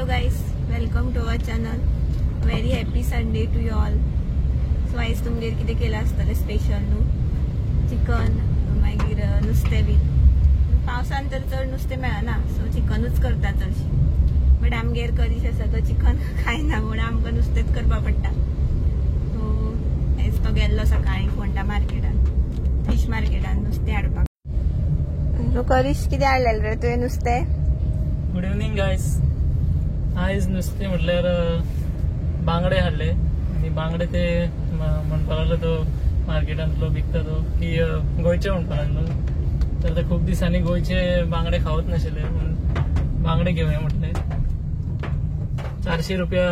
Hello guys, welcome to our channel. Very happy Sunday to you all. So आयज तुमगेर कितें केला आसतलें स्पेशल न्हू, चिकन मागीर नुस्तें बी. पावसान तर चड नुस्तें मेळना सो चिकनूच करता चडशी. बट आमगेर कधीच आसा तो चिकन खायना म्हणून आमकां नुस्तेंच करपा पडटा. सो आयज तो गेल्लो सकाळीं फोंडा मार्केटान, फिश मार्केटान नुस्तें हाडपाक. सो करीश कितें हाडलेलें रे तुवें नुस्तें? Good evening guys. आयज नुस्तें म्हटल्यार बांगडे हाडले आनी बांगडे ते म्हणपाक लागलो तो मार्केटांतलो विकता तो की गोंयचे म्हणपाक लागलो. तर खूब दिसांनी गोंयचे बांगडे खावत नाशिल्ले म्हणून बांगडे घेवया म्हटले. 400 रुपया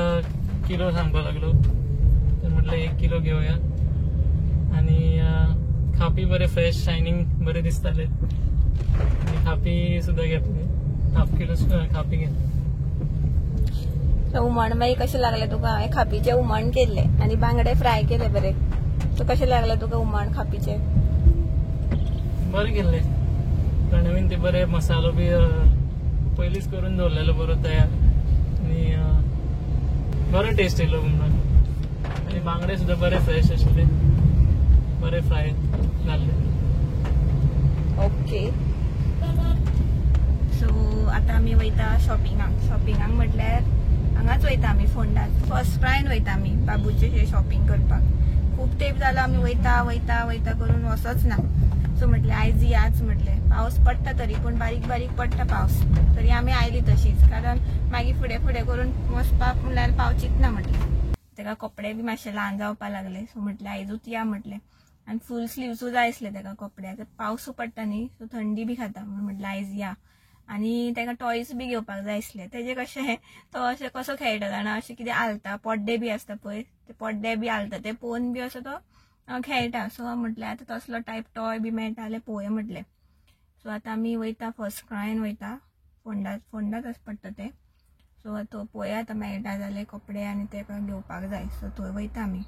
किलो सांगपाक लागलो. तर म्हटलं 1 किलो घेवया आणि खापी बरे फ्रेश शायनिंग बरे दिसताले आणि खापी सुद्धा घेतले. हाफ किलो खापी घेतले. हुमण मागीर कशें लागलें तुका? हांवें खापीचे हुमण केल्ले आनी बांगडे फ्राय केले बरे. सो कशें लागलें तुका हुमण खापीचे? बरें केल्ले कारण हांवें ते बरे मसालो बी पयलींच करून दवरलेलो बरो तयार आनी बरो टेस्ट येयलो हुमणान. आनी बांगडे सुद्धा बरे फ्रेश आशिल्ले, बरे फ्राय जाल्ले. ओके. सो आतां आमी वयता शॉपिंगाक म्हटल्यार हांगाच वयता आमी फोंडात. फर्स्ट क्रायन वयता आमी बाबूचे शॉपिंग करपाक. खूब तेंप जालो आमी वयता करून वचोच ना. सो म्हटलें आयज याच म्हटलें. पावस पडटा तरी पूण बारीक बारीक पडटा पावस, तरी आमी आयली तशीच कारण मागीर फुडें करून वचपाक म्हणल्यार पावचीच ना म्हटलें. तेका कपडे बी मातशे ल्हान जावपाक लागले. सो म्हटलें आयजूच या म्हटलें. आनी फूल स्लीव्सूय जाय आसले तेका कपड्याक. पावसूय पडटा न्ही सो थंडी बी खाता म्हणून म्हटलें आयज या. आनी तेका टॉयज बी घेवपाक जाय आसले. तेजे कशें तो अशें कसो खेळटा जाणा, अशें कितें हालता, पड्डे बी आसता पळय ते पड्डे बी हालता, ते पळोवन बी असो तो खेळटा. सो म्हटलें आतां तसलो टायप टॉय बी मेळटा जाल्यार पळोवया म्हटलें. सो आतां आमी वयता फर्स्ट क्रायन वयता. फोंडाच पडटा तें. सो तो पळोवया आतां मेळटा जाल्यार कपडे आनी तेका घेवपाक जाय. सो थंय वयता आमी.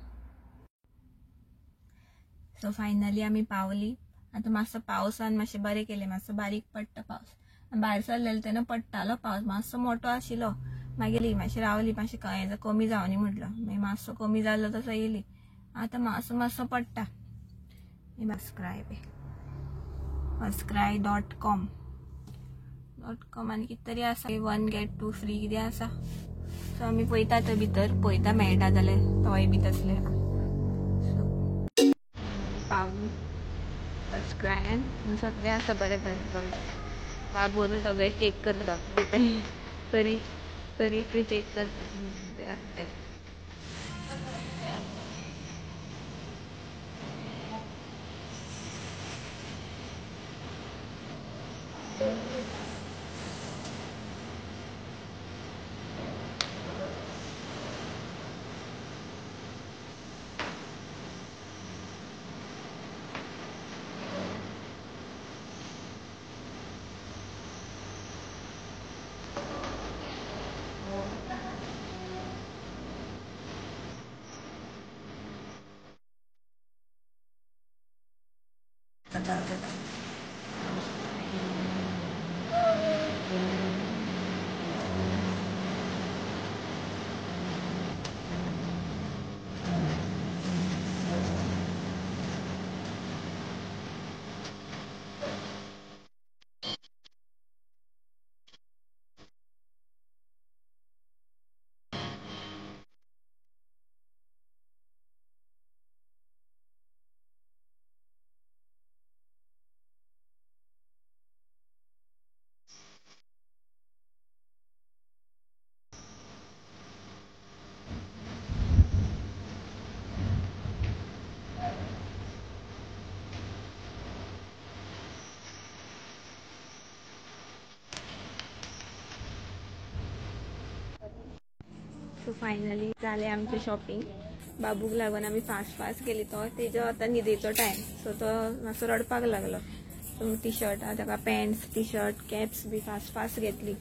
सो फायनली आमी पावली. आतां मातसो पावसान मातशें बरें केलें, मातसो बारीक पडटा पावस. भायर सरलेलो तेन्ना पडटालो पावस, मातसो मोठो आशिल्लो. मागीर मातशें रावली, मातशें हें कमी जावनी म्हटलो. मागीर मातसो कमी जाल्लो तसो येयली. आतां मातसो पडटा. fastcry.com आनी कितें तरी आसा 1 get 2 फ्री कितें आसा. सो आमी पळयता थंय भितर, पळयता मेळटा जाल्यार टॉय बी तसले. पावली फस्टक्रायन सगळें आसा बरें बरें. बाबू सगळे चेक करता तरी चेक करता. सो फायनली जालें आमची शॉपिंग. बाबूक लागून आमी फास्ट गेली. तो तेजो आतां न्हिदेचो टायम. सो तो मातसो रडपाक लागलो. सो टी शर्ट ताका पॅन्ट्स, टी शर्ट, कॅप्स बी फास्ट घेतली.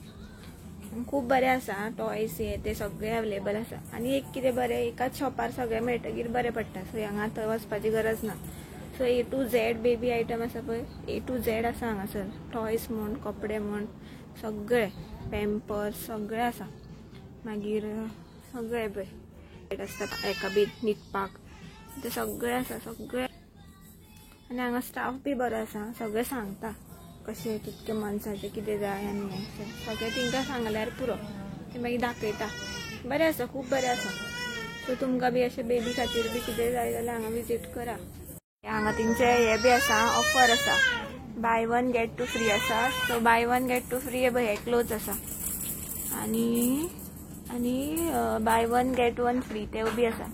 खूब बरें आसा टॉयज ते सगळे अवेलेबल आसा. आनी एक कितें बरें, एकाच शॉपार सगळें मेळटकीर बरें पडटा. सो हांगा थंय वचपाची गरज ना. So A to Z baby item आसा पळय, A to Z आसा हांगासर. टॉयज म्हण, कपडे म्हण, सगळे पॅम्पर्स सगळे आसा. मागीर सगळे बेड आसता एका बीत न्हिदपाक ते सगळे आसा सगळे आनी हांगा स्टाफ बी बरो आसा सगळे सांगता कशें कितके मनशाचें कितें जाय आनी हें सगळें तेंकां सांगल्यार पुरो ते मागीर दाखयता बरें आसा खूब बरें आसा सो तुमकां बी अशें बेबी खातीर बी कितें जाय जाल्यार हांगा विजीट करा हांगा तेंचे हे बी आसा ऑफर आसा बाय 1 गेट 2 फ्री आसा सो बाय 1 गेट 2 फ्री हे क्लोज आसा आनी बाय 1 गेट 1 फ्री ते बी आसा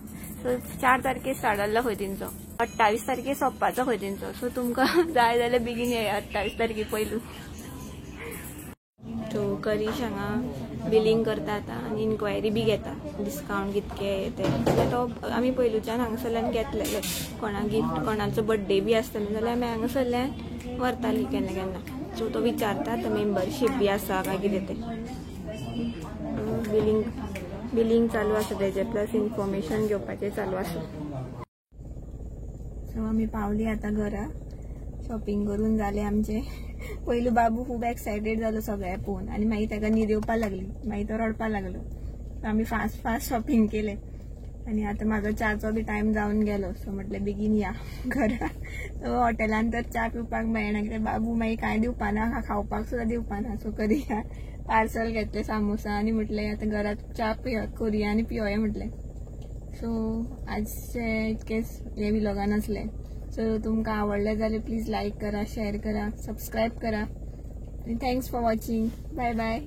सो 4 तारखेर स्टार्ट जाल्लो खंय तेंचो 28 तारखेर सोंपपाचो खंय तेंचो सो तुमकां जाय जाल्यार बेगीन येया 28 तारखे पयलू सो करीश हांगा बिलींग करता आतां आनी इन्क्वायरी बी घेता डिस्कावंट कितके ते तो आमी पयलूच्यान हांगासरल्यान घेतलेले कोणाक गिफ्ट कोणाचो बर्थडे बी आसतलो जाल्यार आमी हांगासरल्यान व्हरतालीं केन्ना केन्ना सो तो विचारता आतां मेंबरशीप बी आसा काय कितें ते बिलींग चालू आसा तेजे प्लस इन्फॉर्मेशन घेवपाचें चालू आसा सो आमी पावली आतां घरा शॉपिंग करून जालें आमचें पयलू बाबू खूब एक्सायटेड जालो सगळें पळोवन आनी मागीर ताका न्हीद येवपाक लागली मागीर तो रडपाक लागलो आमी फास्ट शॉपिंग केलें आनी आतां म्हाजो च्याचो बी टायम जावन गेलो सो म्हटलें बेगीन या घरा हॉटेलान तर च्या पिवपाक मेळना कित्याक बाबू मागीर कांय दिवपाना खावपाक सुद्दां दिवपाना सो करुया पार्सल घेतलें सामोसा आनी म्हटलें आतां घरात च्या करुया आनी पिवया म्हटलें सो आजचे इतकेच हे व्लॉगान आसलें सो तुमकां आवडलें जाल्यार प्लीज लायक करा शेअर करा सबस्क्राईब करा thanks for watching bye bye